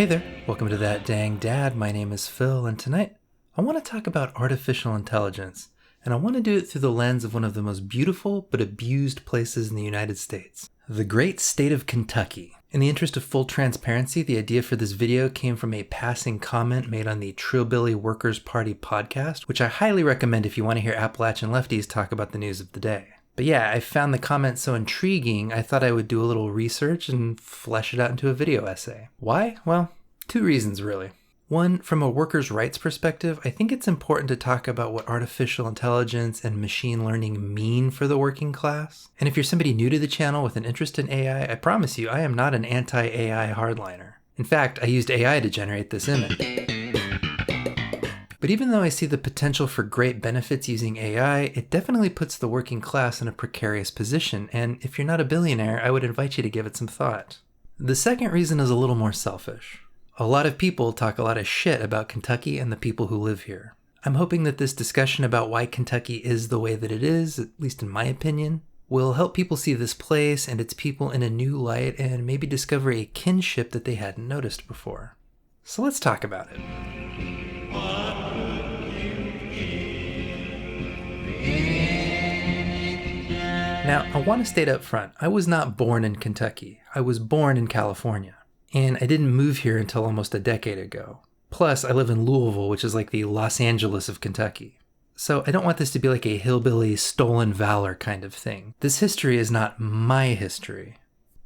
Hey there, welcome to That Dang Dad. My name is Phil, and tonight I want to talk about artificial intelligence, and I want to do it through the lens of one of the most beautiful but abused places in the United States, the great state of Kentucky. In the interest of full transparency, the idea for this video came from a passing comment made on the Trillbilly Workers Party podcast, which I highly recommend if you want to hear Appalachian lefties talk about the news of the day. But yeah, I found the comment so intriguing, I thought I would do a little research and flesh it out into a video essay. Why? Well, two reasons really. One, from a workers' rights perspective, I think it's important to talk about what artificial intelligence and machine learning mean for the working class. And if you're somebody new to the channel with an interest in AI, I promise you I am not an anti-AI hardliner. In fact, I used AI to generate this image. But even though I see the potential for great benefits using AI, it definitely puts the working class in a precarious position, and if you're not a billionaire, I would invite you to give it some thought. The second reason is a little more selfish. A lot of people talk a lot of shit about Kentucky and the people who live here. I'm hoping that this discussion about why Kentucky is the way that it is, at least in my opinion, will help people see this place and its people in a new light and maybe discover a kinship that they hadn't noticed before. So let's talk about it. Now, I want to state up front, I was not born in Kentucky. I was born in California. And I didn't move here until almost a decade ago. Plus, I live in Louisville, which is like the Los Angeles of Kentucky. So I don't want this to be like a hillbilly stolen valor kind of thing. This history is not my history.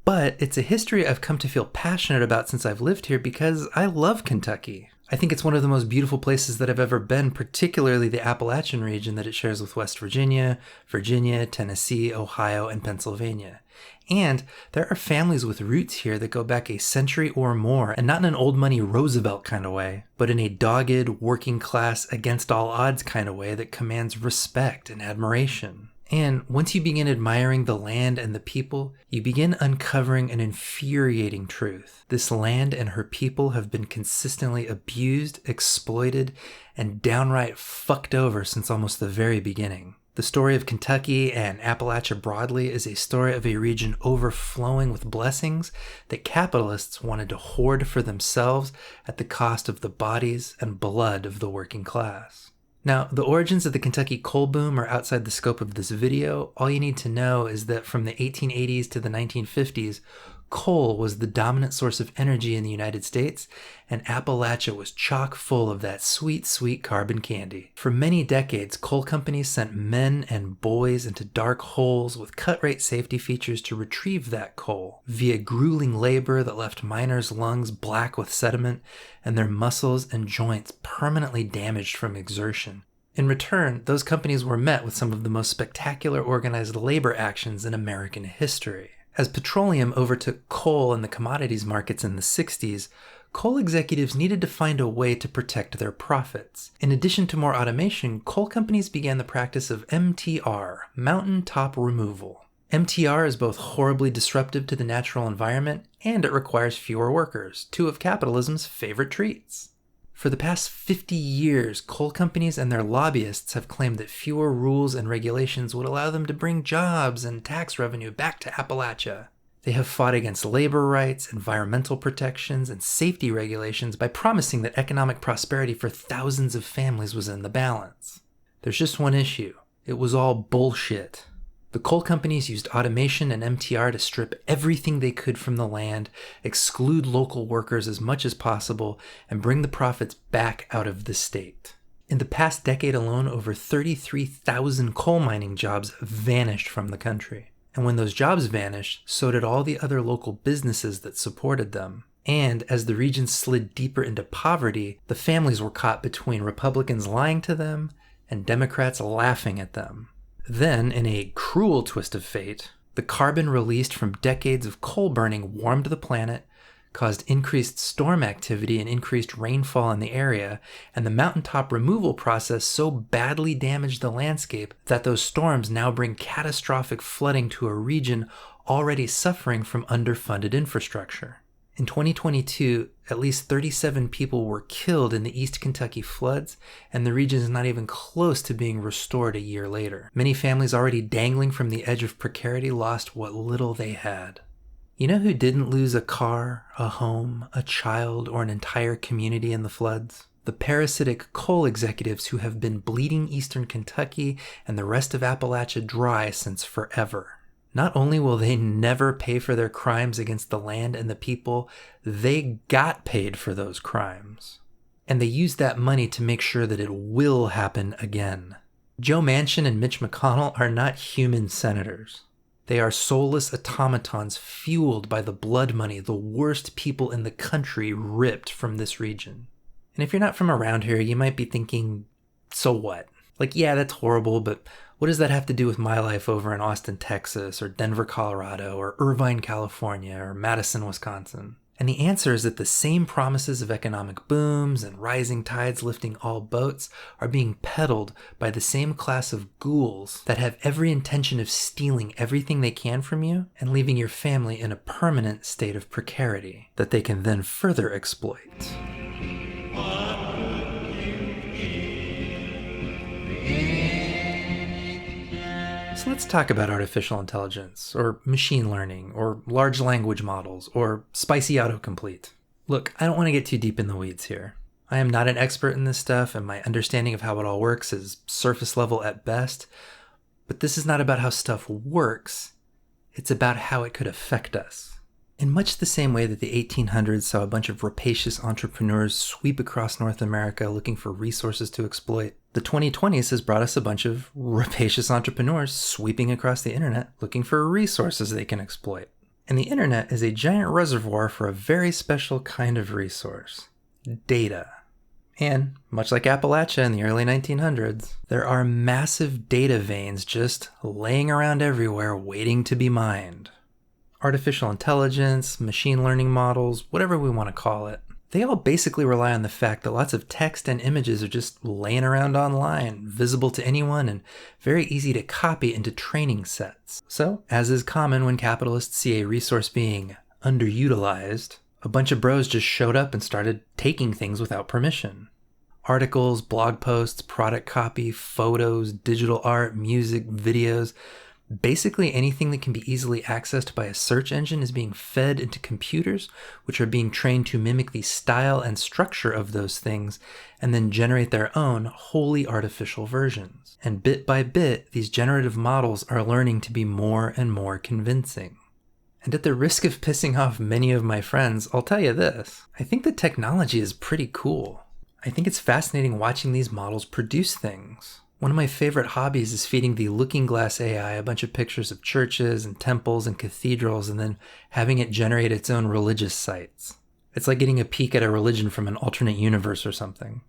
But it's a history I've come to feel passionate about since I've lived here because I love Kentucky. I think it's one of the most beautiful places that I've ever been, particularly the Appalachian region that it shares with West Virginia, Tennessee, Ohio, and Pennsylvania. And there are families with roots here that go back a century or more, and not in an old money Roosevelt kind of way, but in a dogged, working class, against all odds kind of way that commands respect and admiration. And once you begin admiring the land and the people, you begin uncovering an infuriating truth. This land and her people have been consistently abused, exploited, and downright fucked over since almost the very beginning. The story of Kentucky and Appalachia broadly is a story of a region overflowing with blessings that capitalists wanted to hoard for themselves at the cost of the bodies and blood of the working class. Now, the origins of the Kentucky coal boom are outside the scope of this video. All you need to know is that from the 1880s to the 1950s, coal was the dominant source of energy in the United States, and Appalachia was chock full of that sweet, sweet carbon candy. For many decades, coal companies sent men and boys into dark holes with cut-rate safety features to retrieve that coal via grueling labor that left miners' lungs black with sediment and their muscles and joints permanently damaged from exertion. In return, those companies were met with some of the most spectacular organized labor actions in American history. As petroleum overtook coal in the commodities markets in the 60s, coal executives needed to find a way to protect their profits. In addition to more automation, coal companies began the practice of MTR, mountaintop removal. MTR is both horribly disruptive to the natural environment and it requires fewer workers, two of capitalism's favorite treats. For the past 50 years, coal companies and their lobbyists have claimed that fewer rules and regulations would allow them to bring jobs and tax revenue back to Appalachia. They have fought against labor rights, environmental protections, and safety regulations by promising that economic prosperity for thousands of families was in the balance. There's just one issue. It was all bullshit. The coal companies used automation and MTR to strip everything they could from the land, exclude local workers as much as possible, and bring the profits back out of the state. In the past decade alone, over 33,000 coal mining jobs vanished from the country. And when those jobs vanished, so did all the other local businesses that supported them. And as the region slid deeper into poverty, the families were caught between Republicans lying to them and Democrats laughing at them. Then, in a cruel twist of fate, the carbon released from decades of coal burning warmed the planet, caused increased storm activity and increased rainfall in the area, and the mountaintop removal process so badly damaged the landscape that those storms now bring catastrophic flooding to a region already suffering from underfunded infrastructure. In 2022, at least 37 people were killed in the East Kentucky floods, and the region is not even close to being restored a year later. Many families already dangling from the edge of precarity lost what little they had. You know who didn't lose a car, a home, a child, or an entire community in the floods? The parasitic coal executives who have been bleeding eastern Kentucky and the rest of Appalachia dry since forever. Not only will they never pay for their crimes against the land and the people, they got paid for those crimes. And they used that money to make sure that it will happen again. Joe Manchin and Mitch McConnell are not human senators. They are soulless automatons fueled by the blood money the worst people in the country ripped from this region. And if you're not from around here, you might be thinking, so what? Like, yeah, that's horrible, but what does that have to do with my life over in Austin, Texas, or Denver, Colorado, or Irvine, California, or Madison, Wisconsin? And the answer is that the same promises of economic booms and rising tides lifting all boats are being peddled by the same class of ghouls that have every intention of stealing everything they can from you and leaving your family in a permanent state of precarity that they can then further exploit. So let's talk about artificial intelligence, or machine learning, or large language models, or spicy autocomplete. Look, I don't want to get too deep in the weeds here. I am not an expert in this stuff, and my understanding of how it all works is surface level at best, but this is not about how stuff works, it's about how it could affect us. In much the same way that the 1800s saw a bunch of rapacious entrepreneurs sweep across North America looking for resources to exploit, the 2020s has brought us a bunch of rapacious entrepreneurs sweeping across the internet looking for resources they can exploit. And the internet is a giant reservoir for a very special kind of resource: data. And, much like Appalachia in the early 1900s, there are massive data veins just laying around everywhere waiting to be mined. Artificial intelligence, machine learning models, whatever we want to call it, they all basically rely on the fact that lots of text and images are just laying around online, visible to anyone and very easy to copy into training sets. So, as is common when capitalists see a resource being underutilized, a bunch of bros just showed up and started taking things without permission. Articles, blog posts, product copy, photos, digital art, music, videos, basically anything that can be easily accessed by a search engine is being fed into computers, which are being trained to mimic the style and structure of those things, and then generate their own wholly artificial versions. And bit by bit, these generative models are learning to be more and more convincing. And at the risk of pissing off many of my friends, I'll tell you this: I think the technology is pretty cool. I think it's fascinating watching these models produce things. One of my favorite hobbies is feeding the Looking Glass AI a bunch of pictures of churches and temples and cathedrals and then having it generate its own religious sites. It's like getting a peek at a religion from an alternate universe or something.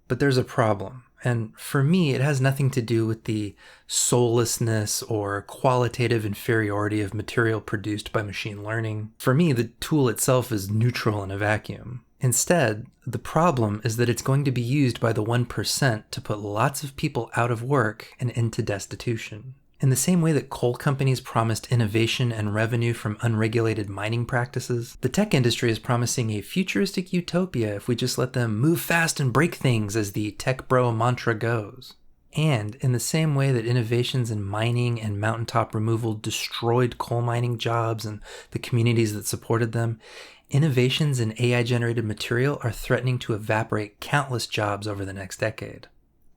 But there's a problem, and for me it has nothing to do with the soullessness or qualitative inferiority of material produced by machine learning. For me, the tool itself is neutral in a vacuum. Instead, the problem is that it's going to be used by the 1% to put lots of people out of work and into destitution. In the same way that coal companies promised innovation and revenue from unregulated mining practices, the tech industry is promising a futuristic utopia if we just let them move fast and break things, as the tech bro mantra goes. And in the same way that innovations in mining and mountaintop removal destroyed coal mining jobs and the communities that supported them, innovations in AI-generated material are threatening to evaporate countless jobs over the next decade.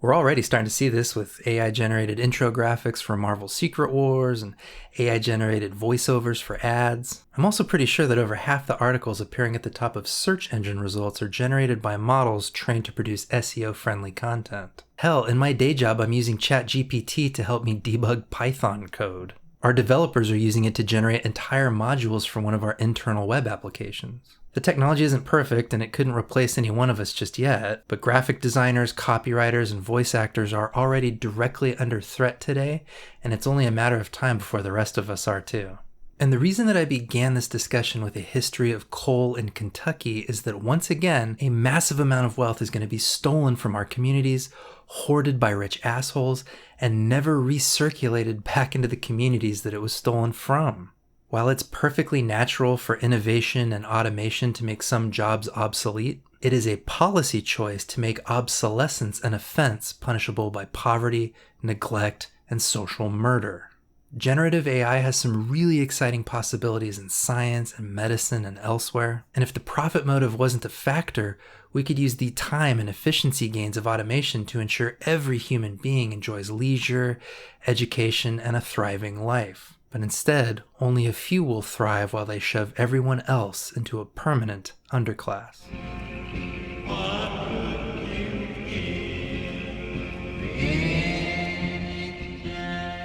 We're already starting to see this with AI-generated intro graphics for Marvel's Secret Wars and AI-generated voiceovers for ads. I'm also pretty sure that over half the articles appearing at the top of search engine results are generated by models trained to produce SEO-friendly content. Hell, in my day job, I'm using ChatGPT to help me debug Python code. Our developers are using it to generate entire modules for one of our internal web applications. The technology isn't perfect and it couldn't replace any one of us just yet, but graphic designers, copywriters, and voice actors are already directly under threat today, and it's only a matter of time before the rest of us are too. And the reason that I began this discussion with a history of coal in Kentucky is that once again, a massive amount of wealth is going to be stolen from our communities, hoarded by rich assholes, and never recirculated back into the communities that it was stolen from. While it's perfectly natural for innovation and automation to make some jobs obsolete, it is a policy choice to make obsolescence an offense punishable by poverty, neglect, and social murder. Generative AI has some really exciting possibilities in science and medicine and elsewhere. And if the profit motive wasn't a factor, we could use the time and efficiency gains of automation to ensure every human being enjoys leisure, education, and a thriving life. But instead, only a few will thrive while they shove everyone else into a permanent underclass.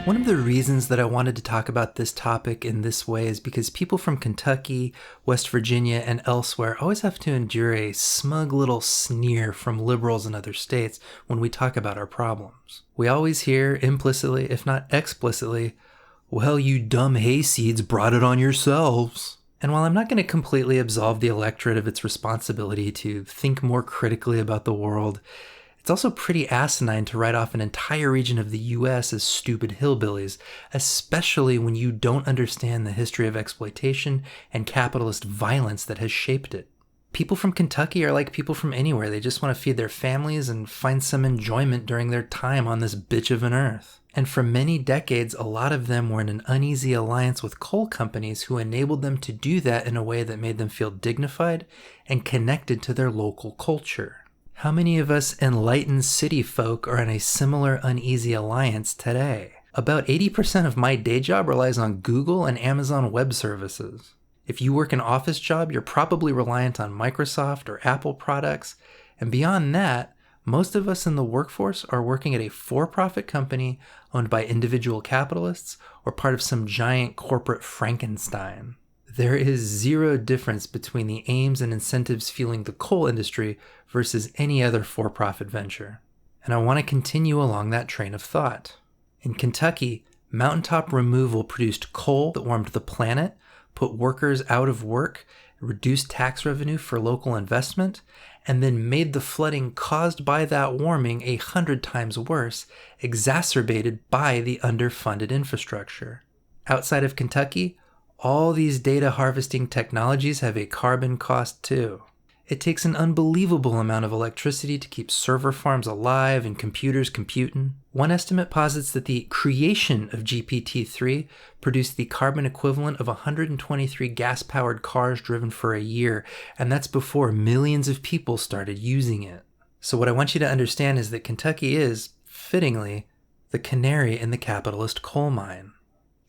One of the reasons that I wanted to talk about this topic in this way is because people from Kentucky, West Virginia, and elsewhere always have to endure a smug little sneer from liberals in other states when we talk about our problems. We always hear implicitly, if not explicitly, "Well, you dumb hayseeds brought it on yourselves." And while I'm not going to completely absolve the electorate of its responsibility to think more critically about the world, it's also pretty asinine to write off an entire region of the US as stupid hillbillies, especially when you don't understand the history of exploitation and capitalist violence that has shaped it. People from Kentucky are like people from anywhere. They just want to feed their families and find some enjoyment during their time on this bitch of an earth. And for many decades, a lot of them were in an uneasy alliance with coal companies who enabled them to do that in a way that made them feel dignified and connected to their local culture. How many of us enlightened city folk are in a similar uneasy alliance today? About 80% of my day job relies on Google and Amazon Web Services. If you work an office job, you're probably reliant on Microsoft or Apple products. And beyond that, most of us in the workforce are working at a for-profit company owned by individual capitalists or part of some giant corporate Frankenstein. There is zero difference between the aims and incentives fueling the coal industry versus any other for-profit venture. And I want to continue along that train of thought. In Kentucky, mountaintop removal produced coal that warmed the planet, put workers out of work, reduced tax revenue for local investment, and then made the flooding caused by that warming 100 times worse, exacerbated by the underfunded infrastructure. Outside of Kentucky, all these data harvesting technologies have a carbon cost too. It takes an unbelievable amount of electricity to keep server farms alive and computers computing. One estimate posits that the creation of GPT-3 produced the carbon equivalent of 123 gas-powered cars driven for a year, and that's before millions of people started using it. So what I want you to understand is that Kentucky is, fittingly, the canary in the capitalist coal mine.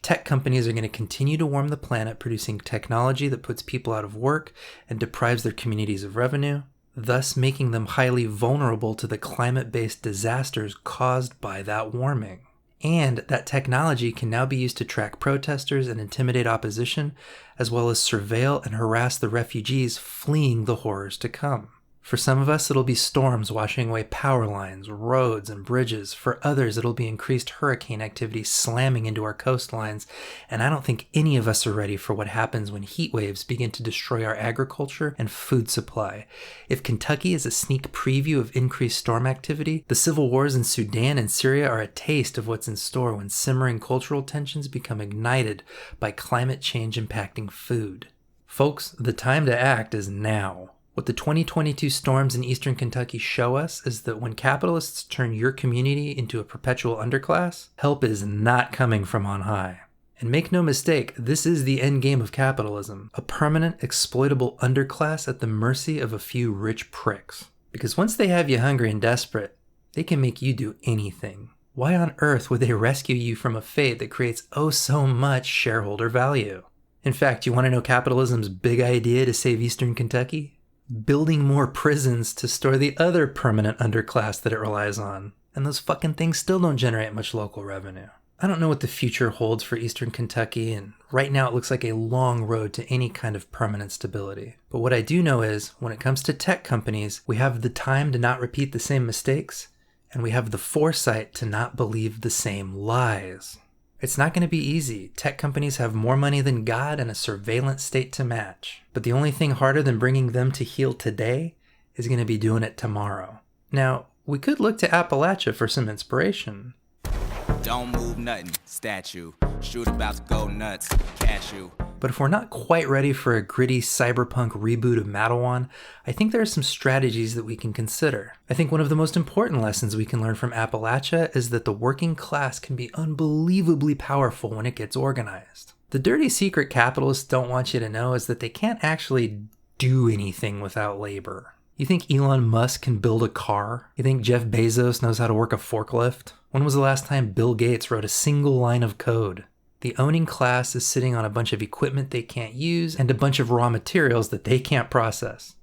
Tech companies are going to continue to warm the planet, producing technology that puts people out of work and deprives their communities of revenue, thus making them highly vulnerable to the climate-based disasters caused by that warming. And that technology can now be used to track protesters and intimidate opposition, as well as surveil and harass the refugees fleeing the horrors to come. For some of us, it'll be storms washing away power lines, roads, and bridges. For others, it'll be increased hurricane activity slamming into our coastlines. And I don't think any of us are ready for what happens when heat waves begin to destroy our agriculture and food supply. If Kentucky is a sneak preview of increased storm activity, the civil wars in Sudan and Syria are a taste of what's in store when simmering cultural tensions become ignited by climate change impacting food. Folks, the time to act is now. What the 2022 storms in eastern Kentucky show us is that when capitalists turn your community into a perpetual underclass, help is not coming from on high. And make no mistake, this is the end game of capitalism, a permanent, exploitable underclass at the mercy of a few rich pricks. Because once they have you hungry and desperate, they can make you do anything. Why on earth would they rescue you from a fate that creates oh so much shareholder value? In fact, you want to know capitalism's big idea to save eastern Kentucky? Building more prisons to store the other permanent underclass that it relies on. And those fucking things still don't generate much local revenue. I don't know what the future holds for eastern Kentucky, and right now it looks like a long road to any kind of permanent stability. But what I do know is, when it comes to tech companies, we have the time to not repeat the same mistakes, and we have the foresight to not believe the same lies. It's not going to be easy. Tech companies have more money than God and a surveillance state to match. But the only thing harder than bringing them to heel today is going to be doing it tomorrow. Now, we could look to Appalachia for some inspiration. Don't move nothing, statue. Shoot about to go nuts, cashew. but if we're not quite ready for a gritty cyberpunk reboot of Madawan, I think there are some strategies that we can consider. I think one of the most important lessons we can learn from Appalachia is that the working class can be unbelievably powerful when it gets organized. The dirty secret capitalists don't want you to know is that they can't actually do anything without labor. You think Elon Musk can build a car? You think Jeff Bezos knows how to work a forklift? When was the last time Bill Gates wrote a single line of code? The owning class is sitting on a bunch of equipment they can't use and a bunch of raw materials that they can't process.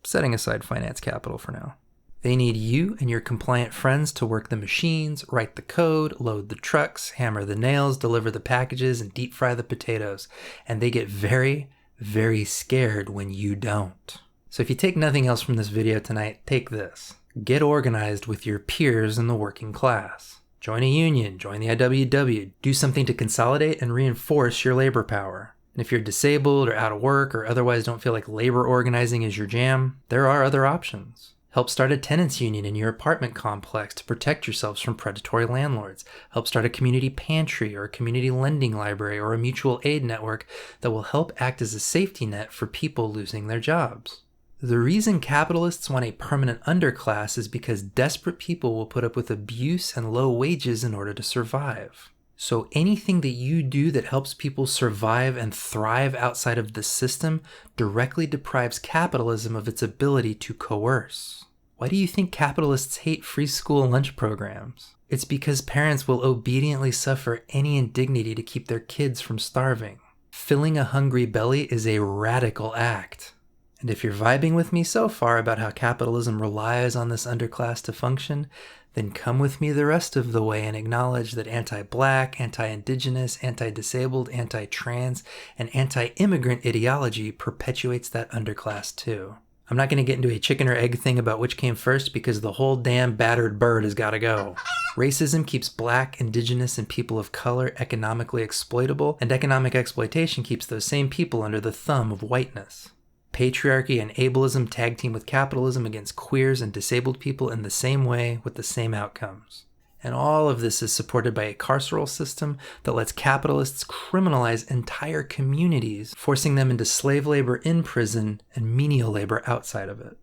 Setting aside finance capital for now. They need you and your compliant friends to work the machines, write the code, load the trucks, hammer the nails, deliver the packages, and deep fry the potatoes. And they get very, very scared when you don't. So if you take nothing else from this video tonight, take this. Get organized with your peers in the working class. Join a union, join the IWW, do something to consolidate and reinforce your labor power. And if you're disabled or out of work or otherwise don't feel like labor organizing is your jam, there are other options. Help start a tenants union in your apartment complex to protect yourselves from predatory landlords. Help start a community pantry or a community lending library or a mutual aid network that will help act as a safety net for people losing their jobs. The reason capitalists want a permanent underclass is because desperate people will put up with abuse and low wages in order to survive. So anything that you do that helps people survive and thrive outside of the system directly deprives capitalism of its ability to coerce. Why do you think capitalists hate free school lunch programs? It's because parents will obediently suffer any indignity to keep their kids from starving. Filling a hungry belly is a radical act. And if you're vibing with me so far about how capitalism relies on this underclass to function, then come with me the rest of the way and acknowledge that anti-black, anti-indigenous, anti-disabled, anti-trans, and anti-immigrant ideology perpetuates that underclass too. I'm not going to get into a chicken or egg thing about which came first because the whole damn battered bird has got to go. Racism keeps black, indigenous, and people of color economically exploitable, and economic exploitation keeps those same people under the thumb of whiteness. Patriarchy and ableism tag team with capitalism against queers and disabled people in the same way with the same outcomes. And all of this is supported by a carceral system that lets capitalists criminalize entire communities, forcing them into slave labor in prison and menial labor outside of it.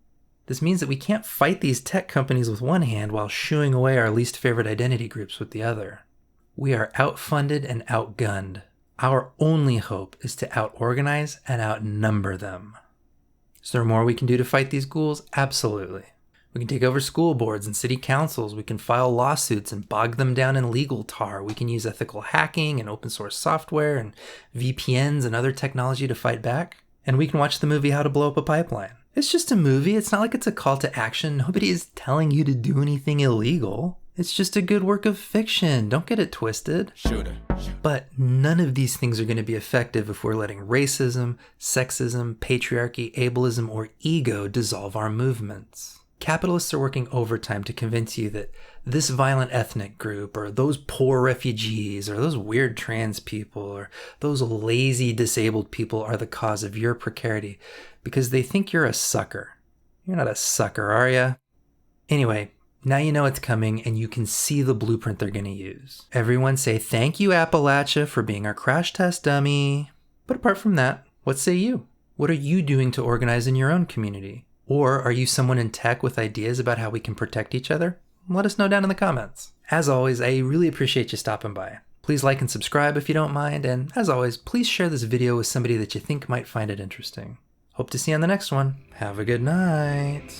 This means that we can't fight these tech companies with one hand while shooing away our least favorite identity groups with the other. We are outfunded and outgunned. Our only hope is to outorganize and outnumber them. Is there more we can do to fight these ghouls? Absolutely. We can take over school boards and city councils. We can file lawsuits and bog them down in legal tar. We can use ethical hacking and open source software and VPNs and other technology to fight back. And we can watch the movie How to Blow Up a Pipeline. It's just a movie. It's not like it's a call to action. Nobody is telling you to do anything illegal. It's just a good work of fiction. Don't get it twisted. Shooter. But none of these things are going to be effective if we're letting racism, sexism, patriarchy, ableism, or ego dissolve our movements. Capitalists are working overtime to convince you that this violent ethnic group, or those poor refugees, or those weird trans people, or those lazy disabled people are the cause of your precarity because they think you're a sucker. You're not a sucker, are ya? Anyway, now you know it's coming and you can see the blueprint they're going to use. Everyone say, thank you, Appalachia, for being our crash test dummy. But apart from that, what say you? What are you doing to organize in your own community? Or are you someone in tech with ideas about how we can protect each other? Let us know down in the comments. As always, I really appreciate you stopping by. Please like and subscribe if you don't mind, and as always, please share this video with somebody that you think might find it interesting. Hope to see you on the next one. Have a good night.